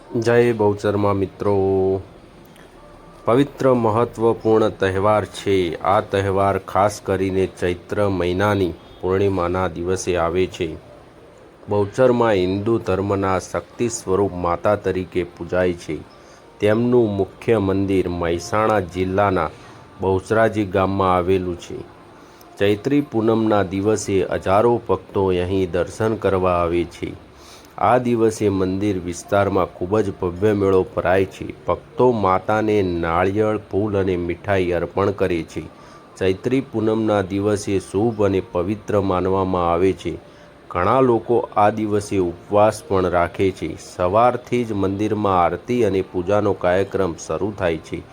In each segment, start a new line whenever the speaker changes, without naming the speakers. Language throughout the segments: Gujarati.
જય બહુચરમાં મિત્રો, પવિત્ર મહત્વપૂર્ણ તહેવાર છે। આ તહેવાર ખાસ કરીને ચૈત્ર મહિનાની પૂર્ણિમાના દિવસે આવે છે। બહુચરમાં હિન્દુ ધર્મના શક્તિ સ્વરૂપ માતા તરીકે પૂજાય છે। તેમનું મુખ્ય મંદિર મહેસાણા જિલ્લાના બહુચરાજી ગામમાં આવેલું છે। ચૈત્રી પૂનમના દિવસે હજારો ભક્તો અહીં દર્શન કરવા આવે છે। આ દિવસે મંદિર વિસ્તારમાં ખૂબ જ ભવ્ય મેળો ભરાય છે। ભક્તો માતાને નાળિયેર, ફૂલ અને મીઠાઈ અર્પણ કરે છે। ચૈત્રી પૂનમના દિવસે શુભ અને પવિત્ર માનવામાં આવે છે। ઘણા લોકો આ દિવસે ઉપવાસ પણ રાખે છે। સવારથી જ મંદિરમાં આરતી અને પૂજાનો કાર્યક્રમ શરૂ થાય છે।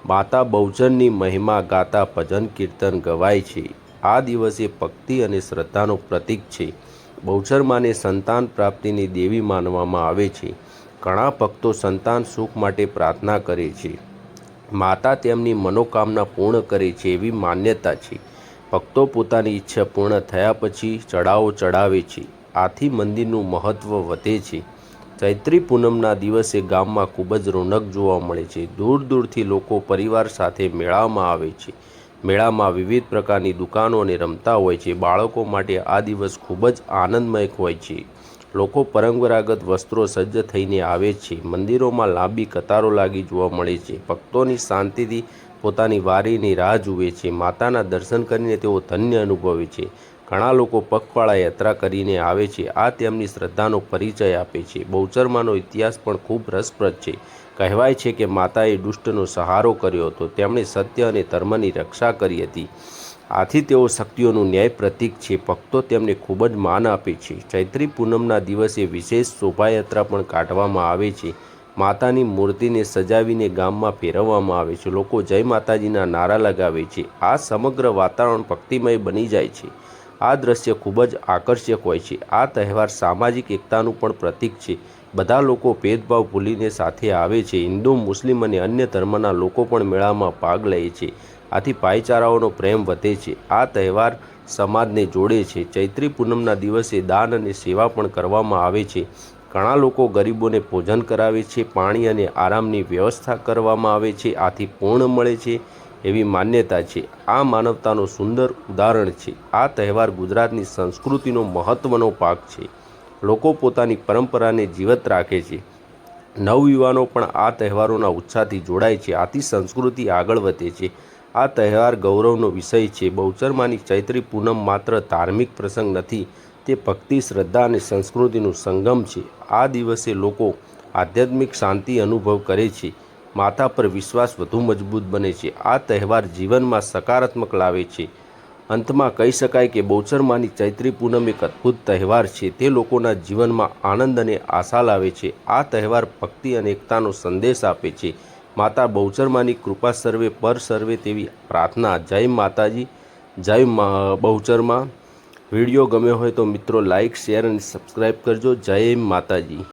માતા બહુચરની મહિમા ગાતા ભજન કીર્તન ગવાય છે। આ દિવસે ભક્તિ અને શ્રદ્ધાનું પ્રતીક છે। બહુચરમાને સંતાન પ્રાપ્તિની દેવી માનવામાં આવે છે। ઘણા ભક્તો સંતાન સુખ માટે પ્રાર્થના કરે છે। માતા તેમની મનોકામના પૂર્ણ કરે છે એવી માન્યતા છે। ભક્તો પોતાની ઈચ્છા પૂર્ણ થયા પછી ચડાવો ચડાવે છે। આથી મંદિરનું મહત્ત્વ વધે છે। ચૈત્રી પૂનમના દિવસે ગામમાં ખૂબ જ રોનક જોવા મળે છે। દૂર દૂરથી લોકો પરિવાર સાથે મેળામાં આવે છે। મેળામાં વિવિધ પ્રકારની દુકાનો અને રમતા હોય છે। બાળકો માટે આ દિવસ ખૂબ જ આનંદમય હોય છે। લોકો પરંપરાગત વસ્ત્રો સજ્જ થઈને આવે છે। મંદિરોમાં લાંબી કતારો લાગી જોવા મળે છે। ભક્તોની શાંતિથી પોતાની વારીની રાહ જુએ છે। માતાના દર્શન કરીને તેઓ ધન્ય અનુભવે છે। ઘણા લોકો પગપાળા યાત્રા કરીને આવે છે। આ તેમની શ્રદ્ધાનો પરિચય આપે છે। બહુચરમાનો ઇતિહાસ પણ ખૂબ રસપ્રદ છે। કહેવાય છે કે માતાએ દુષ્ટનો સહારો કર્યો હતો, તેમણે સત્ય અને ધર્મની રક્ષા કરી હતી। આથી તેઓ શક્તિઓનું ન્યાય પ્રતીક છે। ભક્તો તેમને ખૂબ જ માન આપે છે। ચૈત્રી પૂનમના દિવસે વિશેષ શોભાયાત્રા પણ કાઢવામાં આવે છે। માતાની મૂર્તિને સજાવીને ગામમાં ફેરવવામાં આવે છે। લોકો જય માતાજીના નારા લગાવે છે। આ સમગ્ર વાતાવરણ ભક્તિમય બની જાય છે। આ દ્રશ્ય ખૂબ જ આકર્ષક હોય છે। આ તહેવાર સામાજિક એકતાનું પણ પ્રતીક છે। બધા લોકો ભેદભાવ ભૂલીને સાથે આવે છે। હિન્દુ, મુસ્લિમ અને અન્ય ધર્મના લોકો પણ મેળામાં ભાગ લે છે। આથી ભાઈચારાઓનો પ્રેમ વધે છે। આ તહેવાર સમાજને જોડે છે। ચૈત્રી પૂનમના દિવસે દાન અને સેવા પણ કરવામાં આવે છે। ઘણા લોકો ગરીબોને ભોજન કરાવે છે। પાણી અને આરામની વ્યવસ્થા કરવામાં આવે છે। આથી પૂર્ણ મળે છે એવી માન્યતા છે। આ માનવતાનું સુંદર ઉદાહરણ છે। આ તહેવાર ગુજરાતની સંસ્કૃતિનો મહત્ત્વનો ભાગ છે। લોકો પોતાની પરંપરાને જીવંત રાખે છે। નવયુવાનો પણ આ તહેવારોના ઉત્સાહથી જોડાય છે। આથી સંસ્કૃતિ આગળ વધે છે। આ તહેવાર ગૌરવનો વિષય છે। બહુચરમાની ચૈત્રી પૂનમ માત્ર ધાર્મિક પ્રસંગ નથી, તે ભક્તિ, શ્રદ્ધા અને સંસ્કૃતિનું સંગમ છે। આ દિવસે લોકો આધ્યાત્મિક શાંતિ અનુભવ કરે છે। માતા પર વિશ્વાસ વધુ મજબૂત બને છે। આ તહેવાર જીવનમાં સકારાત્મક લાવે છે। અંતમાં કહી શકાય કે બહુચરમાની ચૈત્રી પૂનમ એક અદ્ભુત તહેવાર છે। તે લોકોના જીવનમાં આનંદ અને આશા લાવે છે। આ તહેવાર ભક્તિ અને એકતાનો સંદેશ આપે છે। માતા બહુચરમાની કૃપા સર્વે પર સર્વે તેવી પ્રાર્થના। જય માતાજી, જય બહુચરમાં। વિડીયો ગમ્યો હોય તો મિત્રો લાઇક, શેર અને સબસ્ક્રાઈબ કરજો। જય માતાજી।